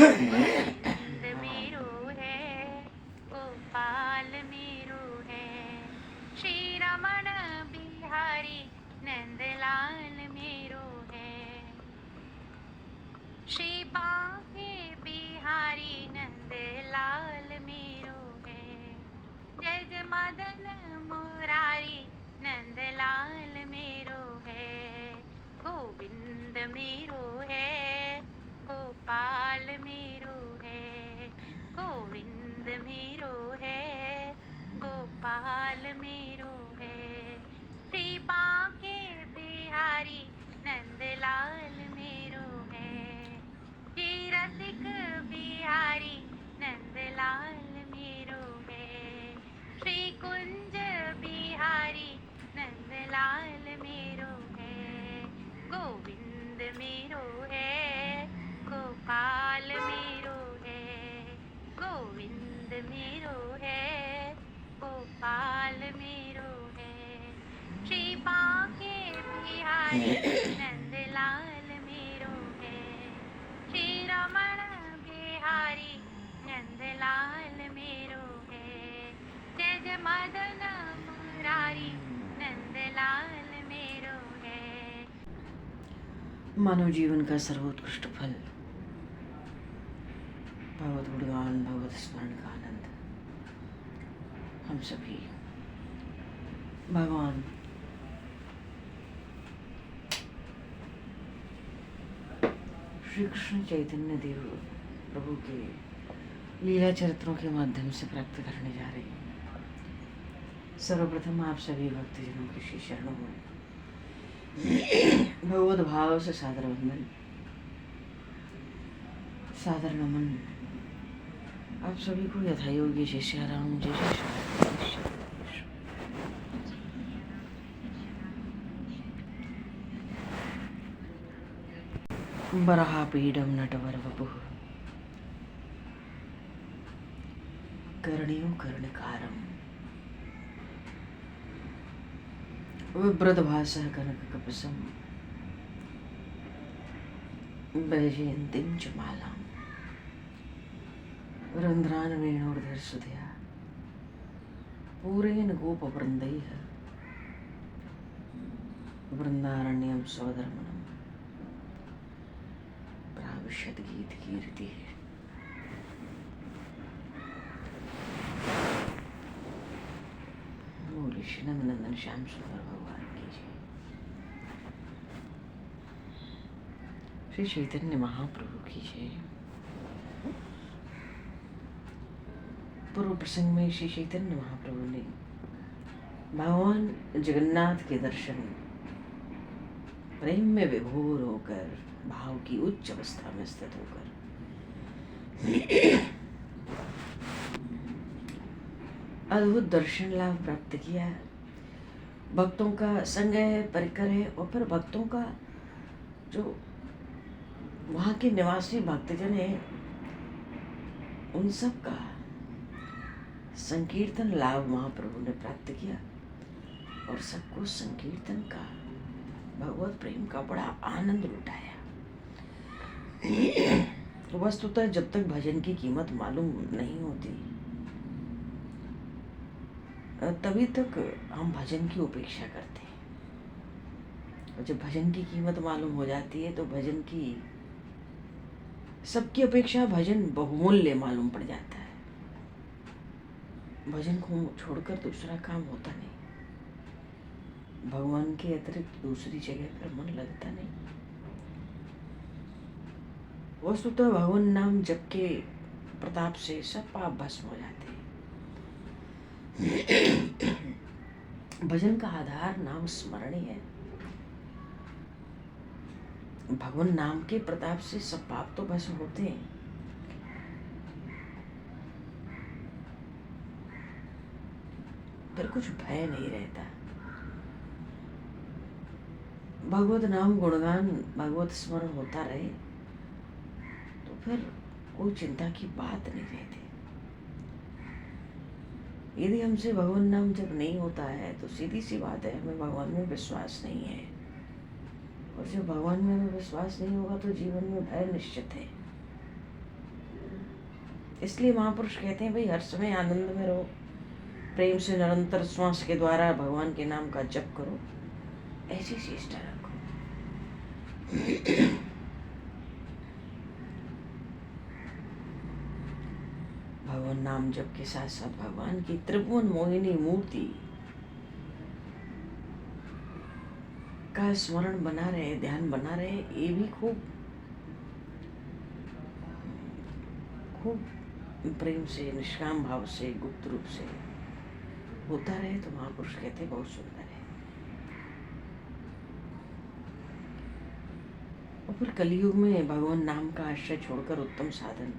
गोविंद मेरो है, गोपाल मेरो है, श्री रमण बिहारी नंदलाल मेरो है, श्री बांके बिहारी नंदलाल मेरो है, जय जय मदन मुरारी नंदलाल मेरो है, गोविंद मेरो है, गोपाल मेरो है, गोविंद मेरो है, गोपाल मेरो है, श्री बांके बिहारी नंदलाल मेरो है, श्री रसिक बिहारी नंदलाल मेरो है, श्री कुंज बिहारी नंदलाल मेरो है, गोविंद मेरो है, गोपाल मेरो है, गोविंद मेरो है, गोपाल मेरो है, श्री बांके बिहारी नंदलाल मेरो है, श्री रमण बिहारी नंदलाल मेरो है, जय जय मदन मुरारी नंदलाल मेरो है। मानव जीवन का सर्वोत्कृष्ट फल भगवत गुणगान, भगवत स्मरण का आनंद। हम सभी भगवान श्री कृष्ण चैतन्य देव प्रभु के लीला चरित्रों के माध्यम से प्राप्त करने जा रहे हैं। सर्वप्रथम आप सभी भक्तजनों के श्री चरणों में भगवत भाव से सादर वंदन, सादर नमन। आप सभी को यथायोग्य जय श्री राम, जय जय श्री राम, जय श्री राम। बराहपीडम नटवर वपुः कर्णियो कर्णकारम विभ्रतभासः कनककपसं वैजयन्तीं च मालां रन्ध्रान् वेणोर्धरसुधया पूरेण गोपवृन्दैः वृन्दारण्यं स्वधर्मणं प्राविशत् गीतकीर्तिः। बोले श्री नंदनंदन श्याम सुंदर भगवान की जय। श्री चैतन्य महाप्रभु की जय। पूर्व प्रसंग में श्री चैतन्य महाप्रभु ने भगवान जगन्नाथ के दर्शन प्रेम में विभोर होकर, भाव की उच्च अवस्था में स्थित होकर अद्भुत दर्शन लाभ प्राप्त किया। भक्तों का संग है, परिकर है, और फिर भक्तों का जो वहाँ के निवासी भक्तजन है, उन सब का संकीर्तन लाभ महाप्रभु ने प्राप्त किया और सबको संकीर्तन का, भगवत प्रेम का बड़ा आनंद लुटाया। वस्तुतः जब तक भजन की कीमत मालूम नहीं होती तभी तक हम भजन की उपेक्षा करते हैं, और जब भजन की कीमत मालूम हो जाती है तो भजन की, सबकी अपेक्षा भजन बहुमूल्य मालूम पड़ जाता है। भजन को छोड़कर दूसरा काम होता नहीं, भगवान के अतिरिक्त दूसरी जगह पर मन लगता नहीं। वस्तुतः भगवान नाम जप के प्रताप से सब पाप भस्म हो जाते हैं। भजन का आधार नाम स्मरण ही है। भगवान नाम के प्रताप से सब पाप तो भस्म होते हैं, फिर कुछ भय नहीं रहता। भगवत नाम गुणगान, भगवत स्मरण होता रहे तो फिर कोई चिंता की बात नहीं रहती। यदि हमसे भगवान नाम जब नहीं होता है तो सीधी सी बात है, हमें भगवान में विश्वास नहीं है, और जब भगवान में हमें विश्वास नहीं होगा तो जीवन में भय निश्चित है। इसलिए महापुरुष कहते हैं भाई हर समय आनंद में रहो, प्रेम से निरंतर श्वास के द्वारा भगवान के नाम का जप करो, ऐसी चेष्टा रखो। भगवान नाम जप के साथ साथ भगवान की त्रिभुवन मोहिनी मूर्ति का स्मरण बना रहे, ध्यान बना रहे, ये भी खूब प्रेम से, निष्काम भाव से, गुप्त रूप से होता रहे तो महापुरुष कहते बहुत सुंदर है। और फिर कलयुग में भगवान नाम का आश्रय छोड़कर उत्तम साधन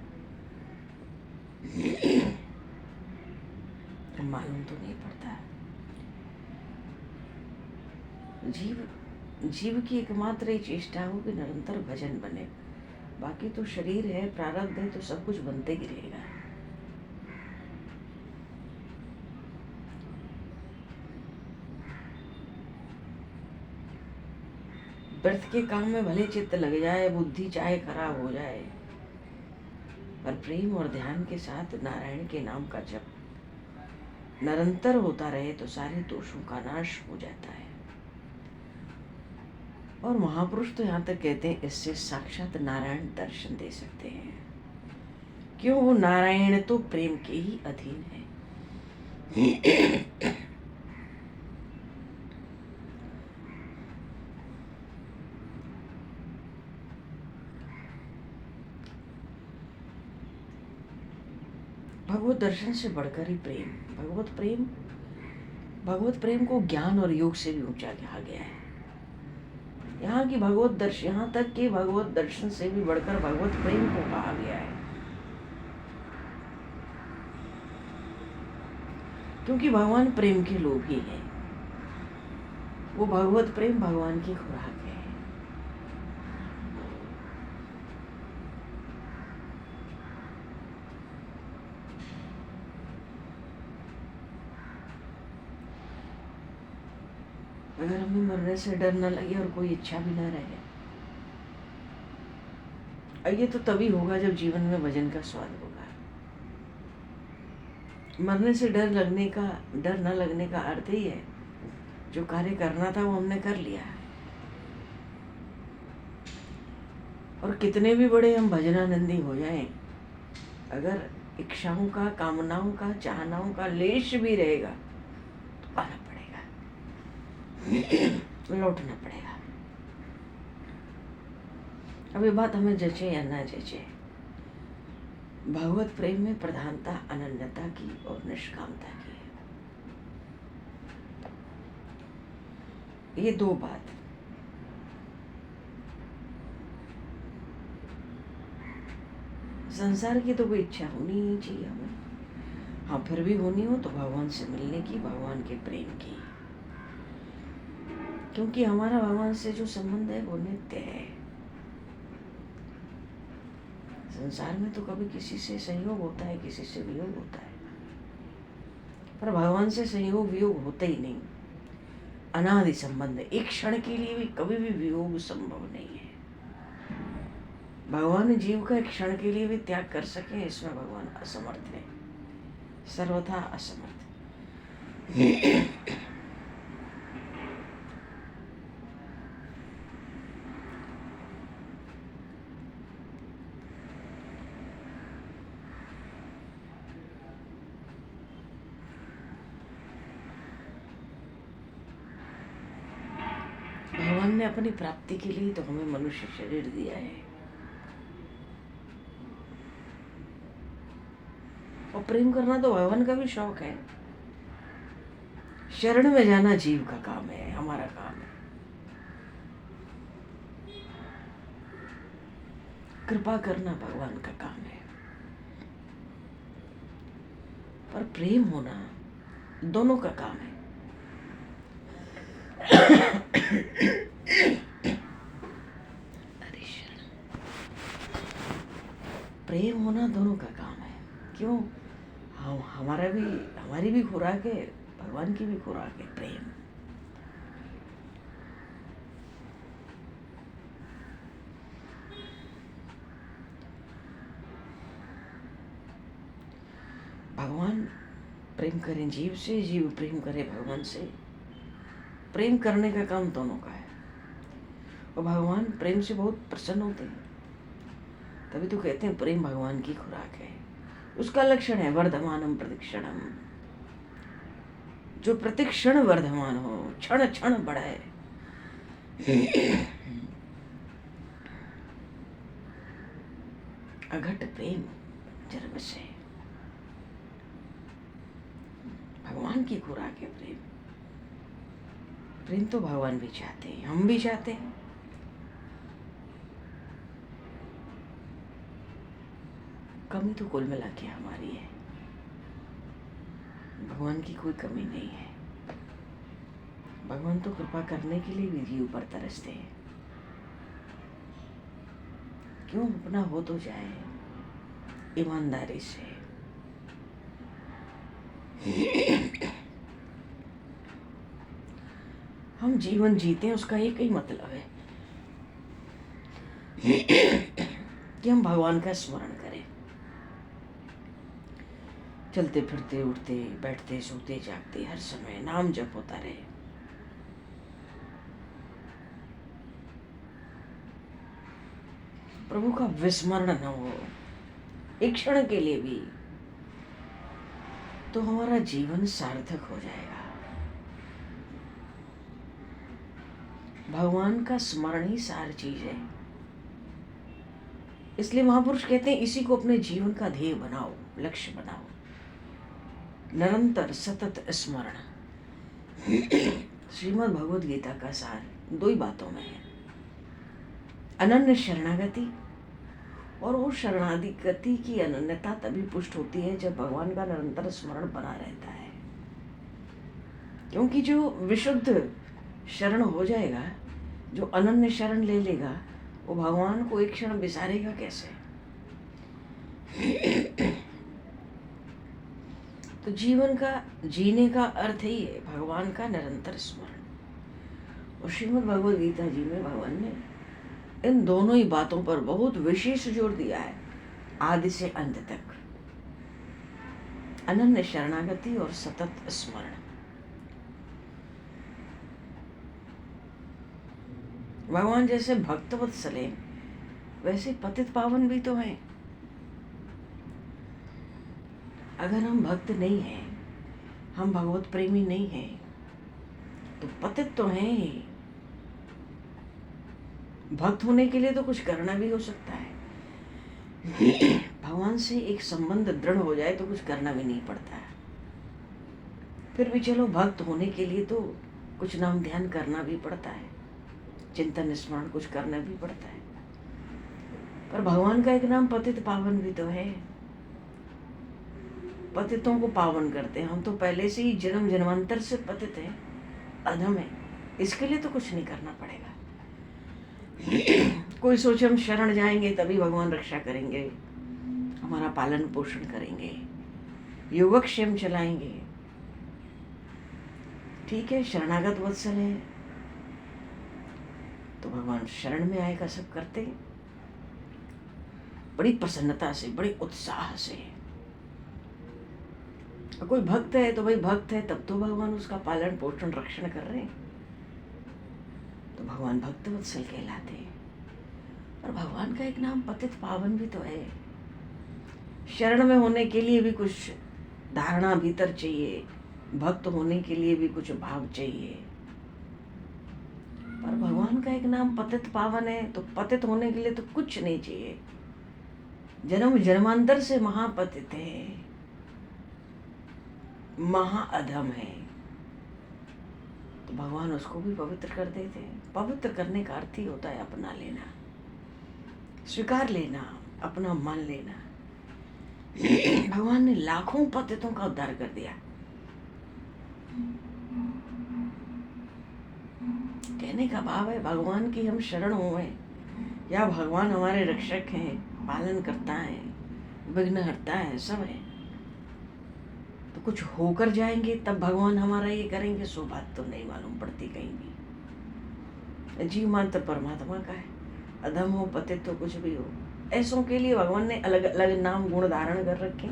मालूम तो नहीं पड़ता। जीव की एकमात्र ही चेष्टा हो कि निरंतर भजन बने, बाकी तो शरीर है, प्रारब्ध है, तो सब कुछ बनते ही रहेगा। व्यर्थ के काम में भले चित्त लग जाए, बुद्धि चाहे खराब हो जाए, पर प्रेम और ध्यान के साथ नारायण के नाम का जप निरंतर होता रहे तो सारे दोषों का नाश हो जाता है। और महापुरुष तो यहाँ तक कहते हैं इससे साक्षात नारायण दर्शन दे सकते हैं। क्यों? वो नारायण तो प्रेम के ही अधीन है। भगवत दर्शन से बढ़कर ही प्रेम, भगवत प्रेम को ज्ञान और योग से भी ऊंचा कहा गया है। यहाँ तक कि भगवत दर्शन से भी बढ़कर भगवत प्रेम को कहा गया है, क्योंकि भगवान प्रेम के लोग ही हैं। वो भगवत प्रेम भगवान की खुराक है। अगर हमें मरने से डर न लगे और कोई इच्छा भी न रहे, ये तो तभी होगा जब जीवन में भजन का स्वाद होगा। मरने से डर न लगने का अर्थ ही है जो कार्य करना था वो हमने कर लिया। और कितने भी बड़े हम भजनानंदी हो जाएं, अगर इच्छाओं का, कामनाओं का, चाहनाओं का लेश भी रहेगा तो आना पड़ेगा, लौटना पड़ेगा। अब ये बात हमें जचे या ना जचे, भगवत प्रेम में प्रधानता अनन्यता की और निष्कामता की है। ये दो बात संसार की तो कोई इच्छा होनी ही नहीं चाहिए हमें। हाँ, फिर भी होनी हो तो भगवान से मिलने की, भगवान के प्रेम की, क्योंकि हमारा भगवान से जो संबंध है वो नित्य है। संसार में तो कभी किसी से संयोग होता है, किसी से वियोग होता है, पर भगवान से संयोग वियोग होता ही नहीं। अनादि संबंध है, एक क्षण के लिए भी कभी भी वियोग संभव नहीं है। भगवान जीव का एक क्षण के लिए भी त्याग कर सके, इसमें भगवान असमर्थ है, सर्वथा असमर्थ। भगवान ने अपनी प्राप्ति के लिए तो हमें मनुष्य शरीर दिया है, और प्रेम करना तो भगवान का भी शौक है। शरण में जाना जीव का काम है, हमारा काम है। कृपा करना भगवान का काम है, पर प्रेम होना दोनों का काम है। प्रेम होना दोनों का काम है। क्यों? हमारी भी खुराक है, भगवान की भी खुराक है प्रेम। प्रेम करें जीव से, जीव प्रेम करे भगवान से। प्रेम करने का काम दोनों का है, और भगवान प्रेम से बहुत प्रसन्न होते हैं। तभी तो कहते हैं प्रेम भगवान की खुराक है। उसका लक्षण है वर्धमानम प्रतिक्षणम, जो प्रतिक्षण वर्धमान हो, क्षण क्षण बढ़ाए। अघट प्रेम जन्म से, भगवान की खुराक है प्रेम। प्रेम तो भगवान भी चाहते हैं, हम भी चाहते हैं। कमी तो कुल मिला के हमारी है, भगवान की कोई कमी नहीं है। भगवान तो कृपा करने के लिए भी जीव पर तरसते हैं। क्यों, अपना हो तो जाए ईमानदारी से। हम जीवन जीते हैं, उसका एक ही मतलब है कि हम भगवान का स्मरण करें। चलते फिरते, उठते बैठते, सोते जागते, हर समय नाम जप होता रहे। प्रभु का विस्मरण न हो एक क्षण के लिए भी, तो हमारा जीवन सार्थक हो जाएगा। भगवान का स्मरण ही सारी चीज है। इसलिए महापुरुष कहते हैं इसी को अपने जीवन का ध्येय बनाओ, लक्ष्य बनाओ। निरंतर सतत स्मरण। श्रीमद् भगवद गीता का सार दो ही बातों में है, अनन्य शरणागति। और वो शरणागति की अनन्यता तभी पुष्ट होती है जब भगवान का निरंतर स्मरण बना रहता है। क्योंकि जो विशुद्ध शरण हो जाएगा, जो अनन्य शरण ले लेगा, वो भगवान को एक क्षण बिसारेगा कैसे। तो जीवन का जीने का अर्थ ही है भगवान का निरंतर स्मरण। और श्रीमद् भगवद गीता जी में भगवान ने इन दोनों ही बातों पर बहुत विशेष जोर दिया है, आदि से अंत तक। अनन्य शरणागति और सतत स्मरण। भगवान जैसे भक्तवत्सल हैं, वैसे पतित पावन भी तो हैं। अगर हम भक्त नहीं हैं, हम भगवत प्रेमी नहीं हैं, तो पतित तो हैं ही। भक्त होने के लिए तो कुछ करना भी हो सकता है। भगवान से एक संबंध दृढ़ हो जाए तो कुछ करना भी नहीं पड़ता है। फिर भी चलो, भक्त होने के लिए तो कुछ नाम ध्यान करना भी पड़ता है, चिंतन स्मरण कुछ करना भी पड़ता है। पर भगवान का एक नाम पतित पावन भी तो है। पतितों को पावन करते हैं। हम तो पहले से ही जन्म जन्मांतर से पतित हैं, अधम है। इसके लिए तो कुछ नहीं करना पड़ेगा। कोई सोचे हम शरण जाएंगे तभी भगवान रक्षा करेंगे, हमारा पालन पोषण करेंगे, योगक्षेम चलाएंगे। ठीक है, शरणागत वत्सल है तो भगवान शरण में आएगा, सब करते हैं बड़ी प्रसन्नता से, बड़े उत्साह से। कोई भक्त है तो भाई भक्त है, तब तो भगवान उसका पालन पोषण रक्षण कर रहे हैं, तो भगवान भक्त वत्सल कहलाते हैं। और भगवान का एक नाम पतित पावन भी तो है। शरण में होने के लिए भी कुछ धारणा भीतर चाहिए, भक्त होने के लिए भी कुछ भाव चाहिए। पर भगवान का एक नाम पतित पावन है, तो पतित होने के लिए तो कुछ नहीं चाहिए। जन्म जन्मांतर से महापतित है, महाअधम है, तो भगवान उसको भी पवित्र कर देते हैं। पवित्र करने का अर्थ ही होता है अपना लेना, स्वीकार लेना, अपना मान लेना। भगवान ने लाखों पतितों का उद्धार कर दिया। कहने का भाव है भगवान की हम शरण हुए, या भगवान हमारे रक्षक हैं, पालन करता है, विघ्न हरता है, सब है। तो कुछ होकर जाएंगे तब भगवान हमारा ये करेंगे, सो बात तो नहीं मालूम पड़ती कहीं भी। जीव मात्र परमात्मा का है, अधम हो पतित तो कुछ भी हो, ऐसों के लिए भगवान ने अलग अलग नाम गुण धारण कर रखे।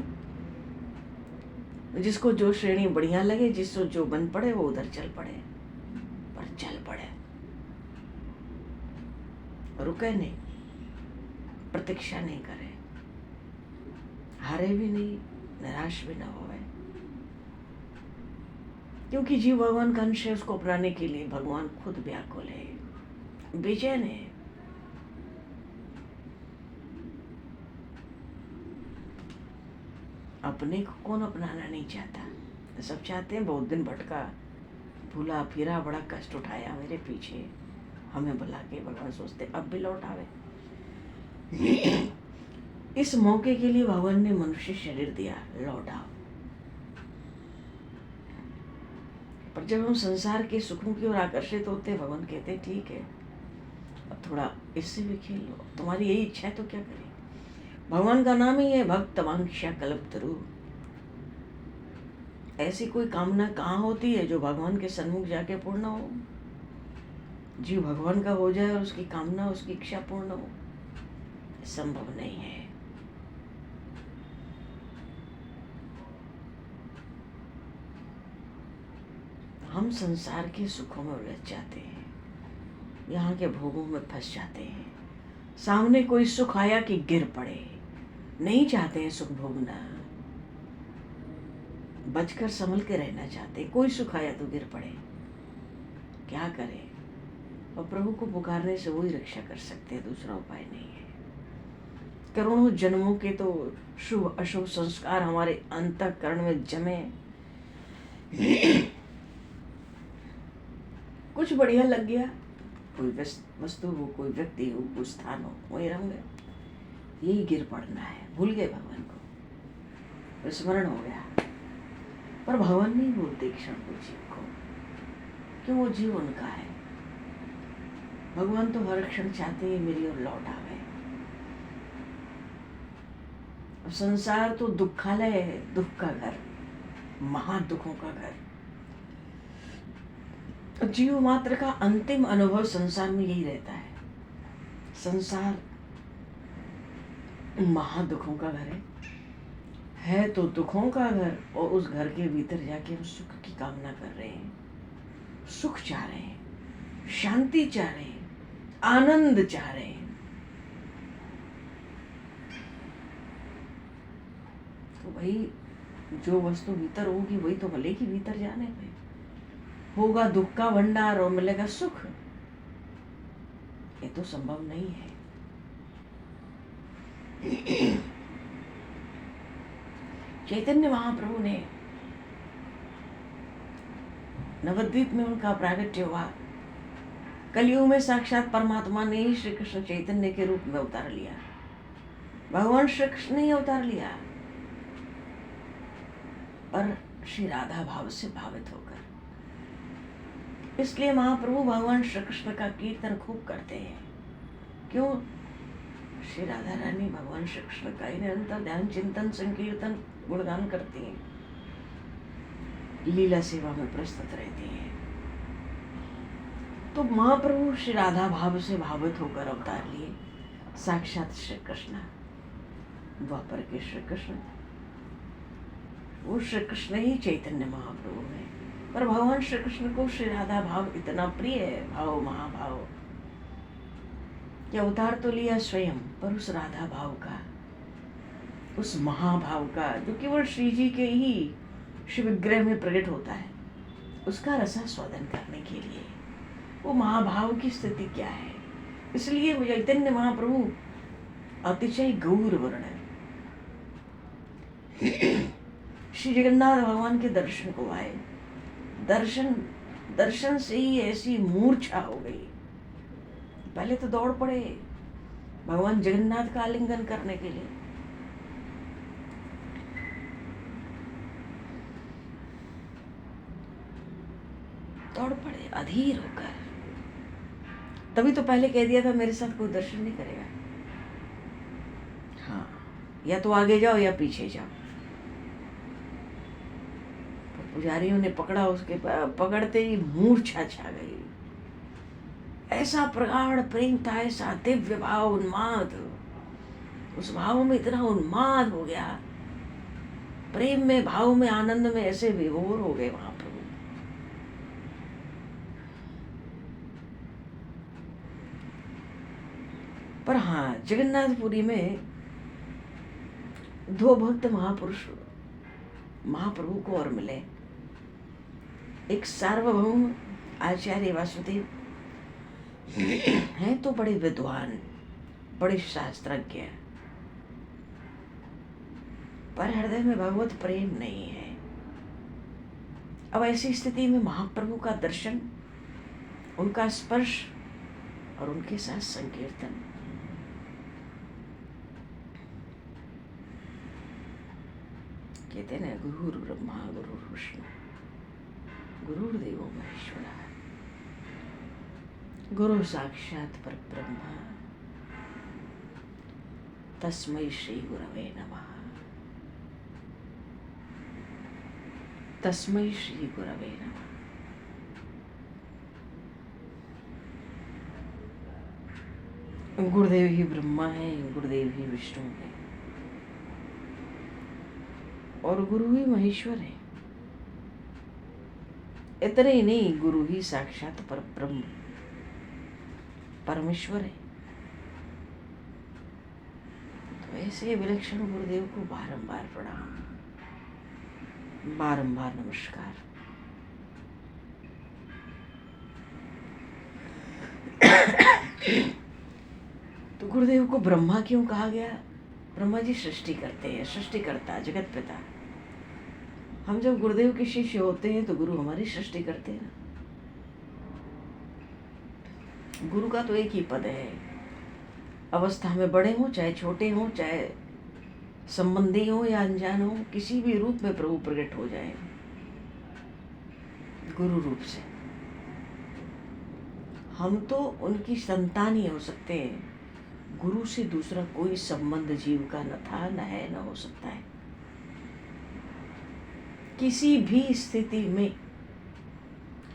जिसको जो श्रेणी बढ़िया लगे, जिसको जो बन पड़े वो उधर चल पड़े, पर चल पड़े, रुके नहीं, प्रतीक्षा नहीं करे, हारे भी नहीं, निराश भी ना होवे, क्योंकि जीव भगवान का अंश है। उसको अपनाने के लिए भगवान खुद व्याकुल है, बेचैन है। अपने को कौन अपनाना नहीं चाहता? सब चाहते हैं, बहुत दिन भटका, भूला फिरा, बड़ा कष्ट उठाया मेरे पीछे, हमें बुला के भगवान सोचते अब भी लौट आवे। इस मौके के लिए भगवान ने मनुष्य शरीर दिया, लौट आओ। पर जब हम संसार के सुखों की ओर आकर्षित होते हैं, भगवान कहते हैं ठीक है, अब थोड़ा इससे भी खेल लो, तुम्हारी यही इच्छा है तो क्या करें। भगवान का नाम ही है भक्त वांछा कल्पतरु। ऐसी कोई कामना कहाँ होती है जो भगवान के सन्मुख जाके पूर्ण हो? जीव भगवान का हो जाए और उसकी कामना, उसकी इच्छा पूर्ण हो, संभव नहीं है। हम संसार के सुखों में उलझ जाते हैं, यहाँ के भोगों में फंस जाते हैं। सामने कोई सुख आया कि गिर पड़े, नहीं चाहते हैं सुख भोगना, बचकर संभल के रहना चाहते हैं। कोई सुख आया तो गिर पड़े, क्या करें? और प्रभु को पुकारने से वही रक्षा कर सकते हैं, दूसरा उपाय नहीं है। करोड़ों जन्मों के तो शुभ अशुभ संस्कार हमारे अंतःकरण में जमे, कुछ बढ़िया लग गया, कोई वस्तु हो, कोई व्यक्ति हो, कोई स्थान हो, वही रंग गए, यही गिर पड़ना है। भूल गए भगवान को, विस्मरण हो गया। पर भगवान नहीं भूलते क्षण को, जीव को, क्यों? वो जीव उनका है। भगवान तो हर क्षण चाहते हैं मेरी ओर लौट आवे। अब संसार तो दुखालय है, दुख का घर, महादुखों का घर। जीव मात्र का अंतिम अनुभव संसार में यही रहता है। संसार महादुखों का घर है तो दुखों का घर, और उस घर के भीतर जाके हम सुख की कामना कर रहे हैं, सुख चाह रहे हैं, शांति चाह रहे हैं, आनंद चाह रहे हैं। तो भाई जो वस्तु भीतर होगी वही तो मिलेगी भीतर जाने पे। होगा दुख का भंडार और मिलेगा सुख, ये तो संभव नहीं है। चैतन्य महाप्रभु ने नवद्वीप में उनका प्रागट्य हुआ। कलयुग में साक्षात परमात्मा ने ही श्री कृष्ण चैतन्य के रूप में अवतार लिया। भगवान श्री कृष्ण ने अवतार लिया, पर श्री राधा भाव से भावित होकर। इसलिए महाप्रभु भगवान श्री कृष्ण का कीर्तन खूब करते हैं। क्यों? श्री राधा रानी भगवान श्री कृष्ण का ही निरंतर ध्यान, चिंतन, संकीर्तन, गुणगान करती हैं, लीला सेवा में प्रस्तुत रहती हैं। तो महाप्रभु श्री राधा भाव से भावित होकर अवतार लिए। साक्षात श्री कृष्ण, द्वापर के श्री कृष्ण, वो श्री कृष्ण ही चैतन्य महाप्रभु है। पर भगवान श्री कृष्ण को श्री राधा भाव इतना प्रिय है, भाव महाभाव, कि अवतार तो लिया स्वयं, पर उस राधा भाव का, उस महाभाव का, जो केवल श्री जी के ही शिव विग्रह में प्रकट होता है, उसका रसास्वादन करने के लिए वो महाभाव की स्थिति क्या है। इसलिए चैतन्य महाप्रभु अतिशय गौर वर्ण है। श्री जगन्नाथ भगवान के दर्शन को आए, दर्शन से ही ऐसी मूर्छा हो गई। पहले तो दौड़ पड़े भगवान जगन्नाथ का आलिंगन करने के लिए, दौड़ पड़े अधीर होकर। तभी तो पहले कह दिया था मेरे साथ कोई दर्शन नहीं करेगा। हाँ, या तो आगे जाओ या पीछे जाओ। पुजारियों ने पकड़ा, उसके पकड़ते ही मूर्छा छा गई। ऐसा प्रगाढ़ प्रेम था, ऐसा दिव्य भाव, उन्माद, उस भाव में इतना उन्माद हो गया प्रेम में, भाव में, आनंद में ऐसे विभोर हो गए महाप्रभु। पर हाँ, जगन्नाथपुरी में दो भक्त महापुरुष महाप्रभु को और मिले। एक सार्वभौम आचार्य वासुदेव हैं तो बड़े विद्वान, बड़े शास्त्रज्ञ, पर हृदय में भगवत प्रेम नहीं है। अब ऐसी स्थिति में महाप्रभु का दर्शन, उनका स्पर्श और उनके साथ संकीर्तन, कहते ना गुरु ब्रह्मा गुरु विष्णु गुरुर्देवो महेश्वरा गुरु साक्षात परब्रह्म तस्मै श्री गुरवे नमः। तस्मै श्री गुरवे नमः। गुरुदेव ही ब्रह्मा है, गुरुदेव ही विष्णु है और गुरु ही महेश्वर है। इतने ही नहीं, गुरु ही साक्षात परब्रह्म परमेश्वर है। तो ऐसे विलक्षण गुरुदेव को बारंबार प्रणाम, बारंबार नमस्कार। तो गुरुदेव को ब्रह्मा क्यों कहा गया? ब्रह्मा जी सृष्टि करते हैं, सृष्टिकर्ता, जगत पिता। हम जब गुरुदेव के शिष्य होते हैं तो गुरु हमारी सृष्टि करते हैं ना। गुरु का तो एक ही पद है, अवस्था में बड़े हों चाहे छोटे हों, चाहे संबंधी हो या अनजान हो, किसी भी रूप में प्रभु प्रकट हो जाए गुरु रूप से। हम तो उनकी संतान ही हो सकते हैं। गुरु से दूसरा कोई संबंध जीव का न था, न है, न हो सकता है। किसी भी स्थिति में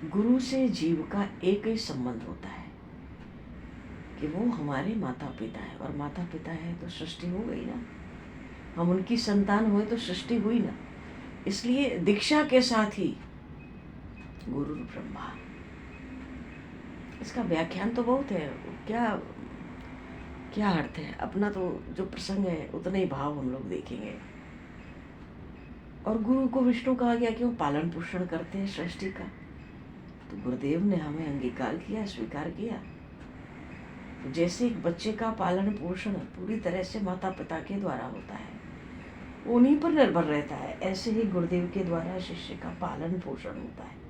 गुरु से जीव का एक ही संबंध होता है कि वो हमारे माता पिता है, और माता पिता है तो सृष्टि हो गई ना, हम उनकी संतान हुए तो सृष्टि हुई ना। इसलिए दीक्षा के साथ ही गुरु ब्रह्मा। इसका व्याख्यान तो बहुत है, क्या क्या अर्थ है, अपना तो जो प्रसंग है उतने ही भाव हम लोग देखेंगे। और गुरु को विष्णु कहा गया, क्यों? पालन पोषण करते हैं सृष्टि का। तो गुरुदेव ने हमें अंगीकार किया, स्वीकार किया। तो जैसे एक बच्चे का पालन पोषण पूरी तरह से माता पिता के द्वारा होता है, उन्हीं पर निर्भर रहता है, ऐसे ही गुरुदेव के द्वारा शिष्य का पालन पोषण होता है।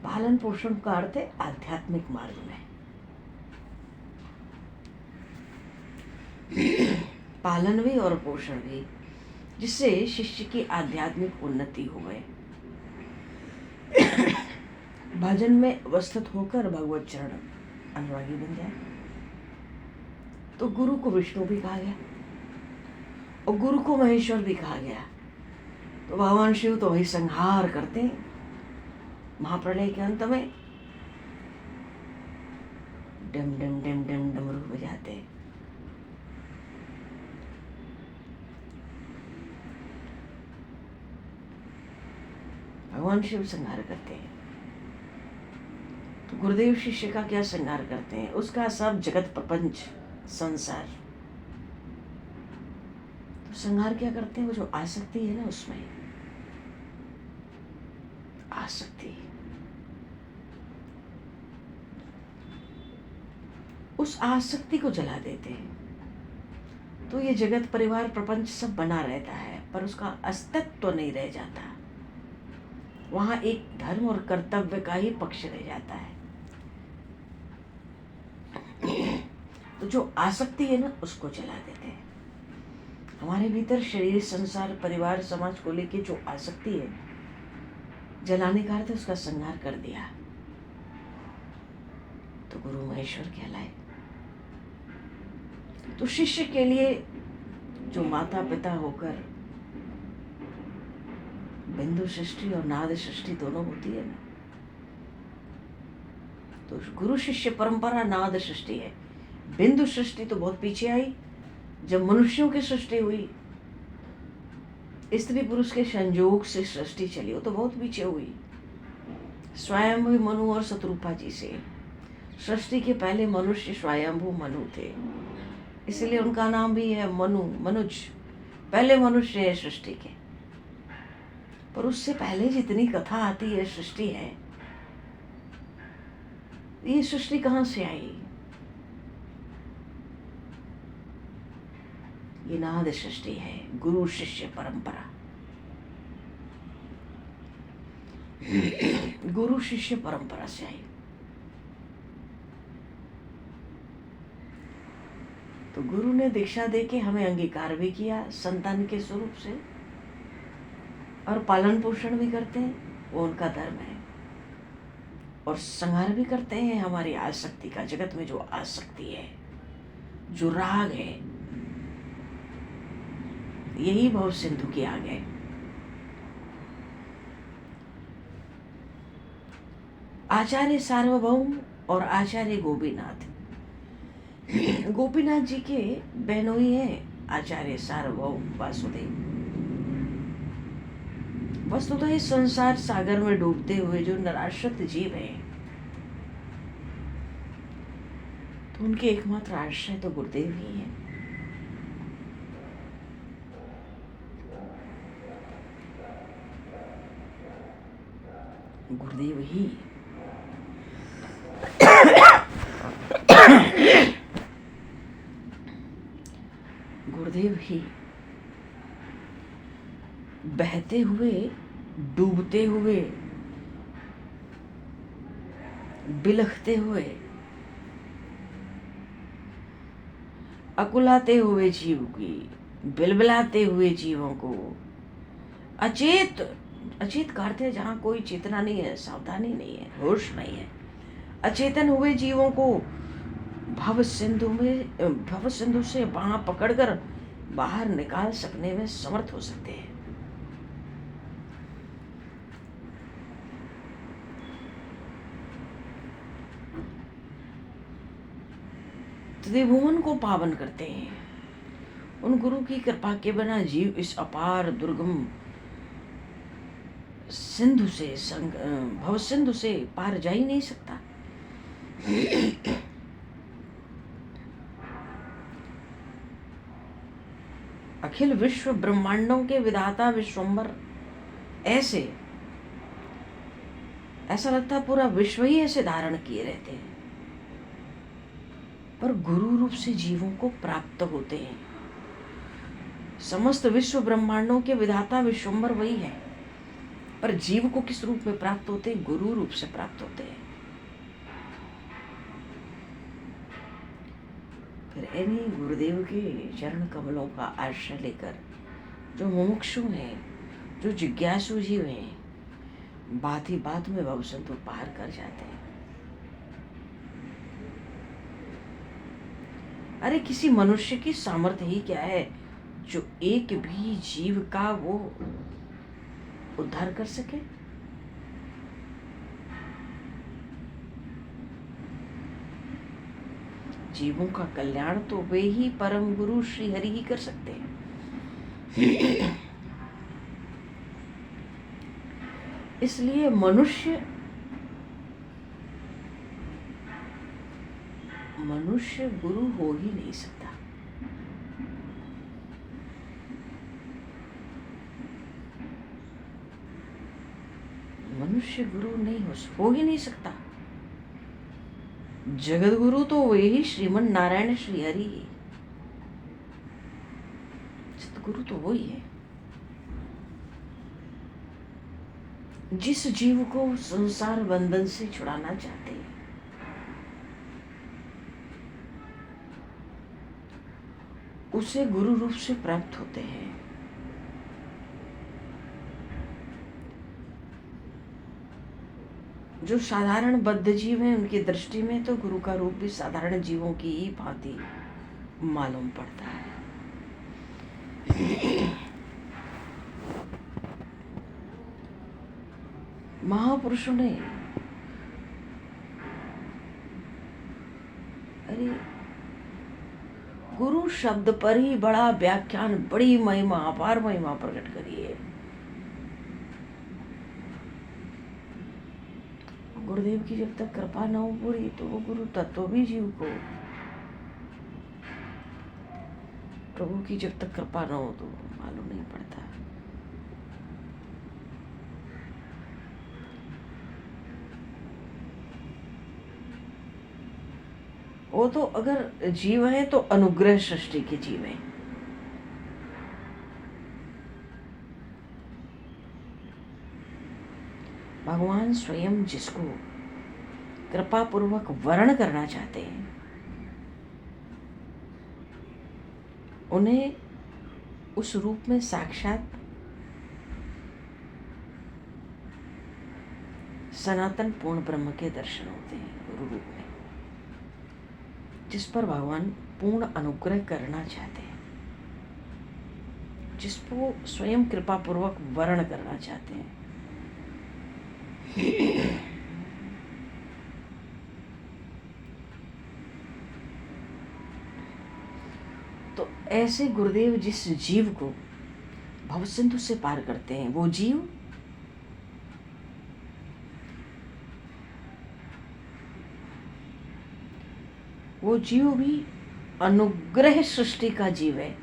पालन पोषण का अर्थ है आध्यात्मिक मार्ग में। पालन भी और पोषण भी, जिससे शिष्य की आध्यात्मिक उन्नति हो गए, भजन में अवस्थित होकर भगवत चरण अनुरागी बन जाए। तो गुरु को विष्णु भी कहा गया और गुरु को महेश्वर भी कहा गया। तो भगवान शिव तो वही संहार करते हैं महाप्रलय के अंत में, डम डम डम डम डमरू बजाते हैं। भगवान शिव संहार करते हैं। तो गुरुदेव शिष्य का क्या संहार करते हैं? उसका सब जगत प्रपंच संसार। तो संहार क्या करते हैं? वो जो आसक्ति है ना, उसमें आसक्ति, उस आसक्ति को जला देते हैं। तो ये जगत परिवार प्रपंच सब बना रहता है, पर उसका अस्तित्व तो नहीं रह जाता। वहां एक धर्म और कर्तव्य का ही पक्ष रह जाता है। तो जो आसक्ति है ना, उसको जला देते हैं। हमारे भीतर शरीर, संसार, परिवार, समाज को लेके जो आसक्ति है, जलाने का अर्थ उसका संहार कर दिया तो गुरु महेश्वर कहलाए। तो शिष्य के लिए जो माता पिता होकर बिंदु सृष्टि और नाद सृष्टि दोनों होती है ना, तो गुरु शिष्य परंपरा नाद सृष्टि है। बिंदु सृष्टि तो बहुत पीछे आई, जब मनुष्यों की सृष्टि हुई स्त्री पुरुष के संयोग से सृष्टि चली, वो तो बहुत पीछे हुई। स्वयंभू मनु और शत्रुपा जी से सृष्टि के पहले मनुष्य स्वयंभू मनु थे, इसलिए उनका नाम भी है मनु, मनुज। पहले मनुष्य है सृष्टि के। पर उससे पहले जितनी कथा आती है, सृष्टि है, ये सृष्टि कहाँ से आई? ये नाद सृष्टि है, गुरु शिष्य परंपरा। गुरु शिष्य परंपरा से आई। तो गुरु ने दीक्षा देके हमें अंगीकार भी किया संतान के स्वरूप से, और पालन पोषण भी करते हैं, वो उनका धर्म है। और संहार भी करते हैं हमारी आसक्ति का, जगत में जो आसक्ति है, जो राग है, यही भव सिंधु की आग है। आचार्य सार्वभौम और आचार्य गोपीनाथ, गोपीनाथ जी के बहनोई हैं आचार्य सार्वभौम वासुदेव। वस्तुतः इस संसार सागर में डूबते हुए जो निराश्रित जीव हैं, तो उनके एकमात्र आश्रय तो गुरुदेव ही हैं। गुरुदेव ही गुरुदेव ही बहते हुए, डूबते हुए, बिलखते हुए, अकुलाते हुए जीव की, बिलबिलाते हुए जीवों को, अचेत अचेत करते जहाँ कोई चेतना नहीं है, सावधानी नहीं है, होश नहीं है, अचेतन हुए जीवों को भव सिंधु से बाँह पकड़कर बाहर निकाल सकने में समर्थ हो सकते हैं। त्रिभुवन को पावन करते हैं। उन गुरु की कृपा के बिना जीव इस अपार दुर्गम सिंधु से भव सिंधु से पार जा ही नहीं सकता। अखिल विश्व ब्रह्मांडों के विधाता विश्वंभर ऐसा लगता पूरा विश्व ही ऐसे धारण किए रहते हैं, पर गुरु रूप से जीवों को प्राप्त होते हैं। समस्त विश्व ब्रह्मांडों के विधाता विश्वंभर वही है, पर जीव को किस रूप में प्राप्त होते हैं? गुरु रूप से प्राप्त होते हैं। फिर इन्हीं गुरुदेव के चरण कमलों का आश्रय लेकर जो मुमुक्षु हैं, जो जिज्ञासु जीव हैं, बात ही बात में भवसिंधु पार कर जाते हैं। अरे किसी मनुष्य की सामर्थ्य ही क्या है जो एक भी जीव का वो उद्धार कर सके? जीवों का कल्याण तो वे ही परम गुरु श्री हरि ही कर सकते हैं। इसलिए मनुष्य गुरु हो ही नहीं सकता। मनुष्य गुरु नहीं हो ही नहीं सकता। जगत गुरु तो वही श्रीमन नारायण श्री हरि, सतगुरु तो वही है। जिस जीव को संसार बंधन से छुड़ाना चाहते हैं, उसे गुरु रूप से प्राप्त होते हैं। जो साधारण बद्ध जीव हैं, उनकी दृष्टि में तो गुरु का रूप भी साधारण जीवों की ही भांति मालूम पड़ता है। महापुरुषों ने गुरु शब्द पर ही बड़ा व्याख्यान, बड़ी महिमा, अपार महिमा प्रकट करी है। गुरुदेव की जब तक कृपा न हो पूरी तो वो गुरु तत्व भी जीव को, प्रभु की जब तक कृपा न हो तो मालूम नहीं पड़ता। वो तो अगर जीव है तो अनुग्रह सृष्टि के जीव है। भगवान स्वयं जिसको कृपा पूर्वक वर्ण करना चाहते हैं उन्हें उस रूप में साक्षात सनातन पूर्ण ब्रह्म के दर्शन होते हैं गुरु रूप में, जिस पर भगवान पूर्ण अनुग्रह करना चाहते हैं, जिसको स्वयं कृपा पूर्वक वर्ण करना चाहते हैं। तो ऐसे गुरुदेव जिस जीव को भवसिंधु से पार करते हैं, वो जीव भी अनुग्रह सृष्टि का जीव है,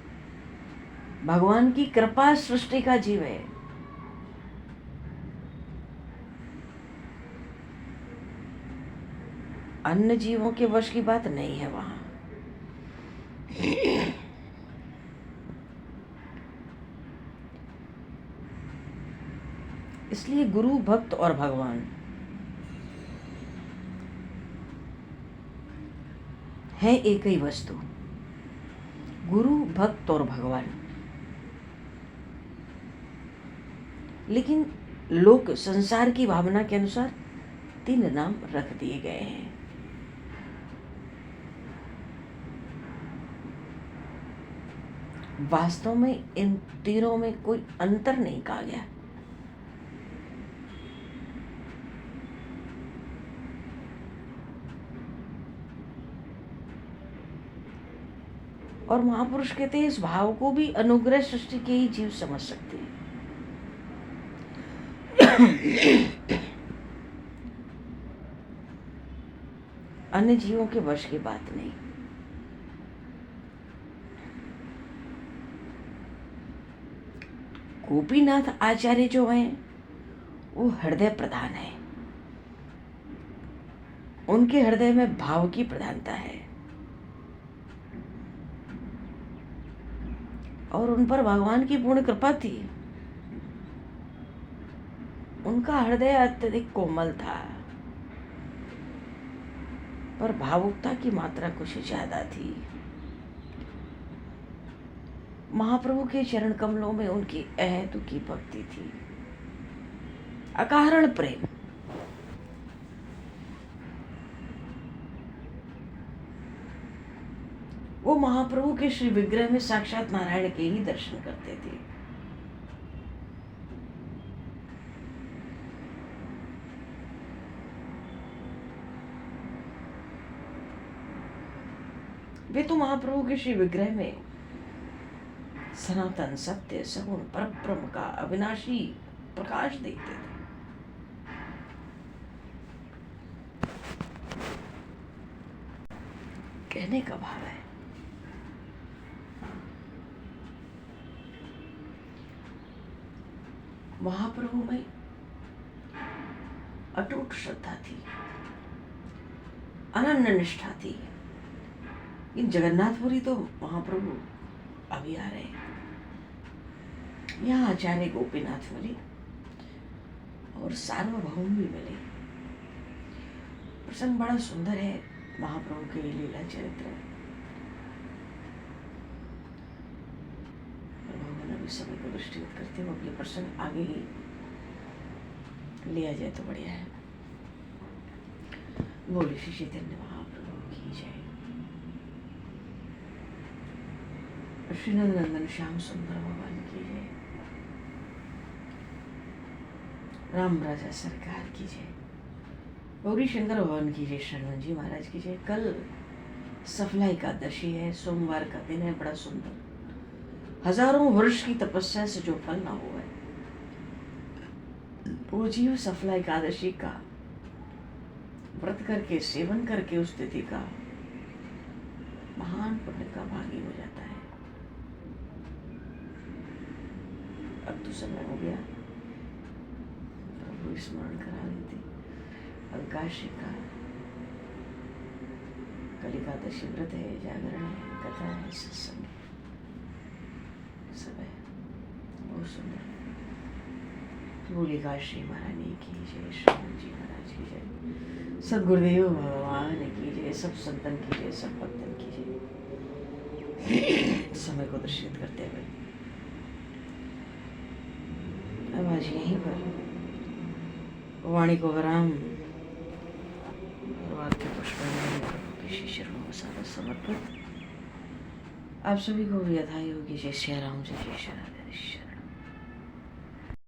भगवान की कृपा सृष्टि का जीव है। अन्य जीवों के वश की बात नहीं है वहां। इसलिए गुरु, भक्त और भगवान है एक ही वस्तु। गुरु, भक्त और भगवान। लेकिन लोग संसार की भावना के अनुसार 3 नाम रख दिए गए हैं। वास्तव में इन तीनों में कोई अंतर नहीं कहा गया। और महापुरुष कहते हैं इस भाव को भी अनुग्रह सृष्टि के ही जीव समझ सकते हैं। अन्य जीवों के वश की बात नहीं। गोपीनाथ आचार्य जो हैं वो हृदय प्रधान है, उनके हृदय में भाव की प्रधानता है और उन पर भगवान की पूर्ण कृपा थी। उनका हृदय अत्यधिक कोमल था पर भावुकता की मात्रा कुछ ज्यादा थी। महाप्रभु के चरण कमलों में उनकी अहेतुकी भक्ति थी, अकारण प्रेम। वो महाप्रभु के श्री विग्रह में साक्षात नारायण के ही दर्शन करते थे। वे तो महाप्रभु के श्री विग्रह में सनातन सत्य सगुण परब्रह्म का अविनाशी प्रकाश देखते थे। कहने का भाव है महाप्रभु में अटूट श्रद्धा थी, अनन्य निष्ठा थी। इन जगन्नाथपुरी तो महाप्रभु अभी आ रहे, यहाँ आचार्य गोपीनाथ मिले और सार्वभौम भी मिले। प्रसंग बड़ा सुंदर है महाप्रभु के लीला चरित्र। भगवान अभी समय को दृष्टिगत करते हुए अगले प्रसंग आगे ही लिया जाए तो बढ़िया है। बोले श्री चैतन्य महाप्रभु की जय। श्री नंदन श्याम सुंदर भगवान की जय। राम राजा सरकार की जय। गौरी शंकर भगवान की जय। शरण जी महाराज की जय। कल सफला एकादशी है, सोमवार का दिन है, बड़ा सुंदर। हजारों वर्ष की तपस्या से जो फल ना हुआ है, वो जीव सफला एकादशी का व्रत करके, सेवन करके उस तिथि का महान पुण्य का भागी हो जाता है। अब तो समय हो गया, प्रभु स्मरण करा देती। अवकाशी का कल एकादशी व्रत है, जागरण है, कथा है, सत्संग सब है, बहुत सुंदर। बोली काशी महारानी की जय, श्रीमान जी महाराज की जय, सब गुरुदेव भगवान की जय, सब संतन की जय, सब भक्तन की जय। समय को दर्शित करते हुए अब आज यहीं पर वाणी को विराम और वाक्य पुष्पांजलि प्रभु के श्री चरणों में सादर समर्पित। आप सभी को भी यथा योगी जय श्री राम, जय श्री राधे।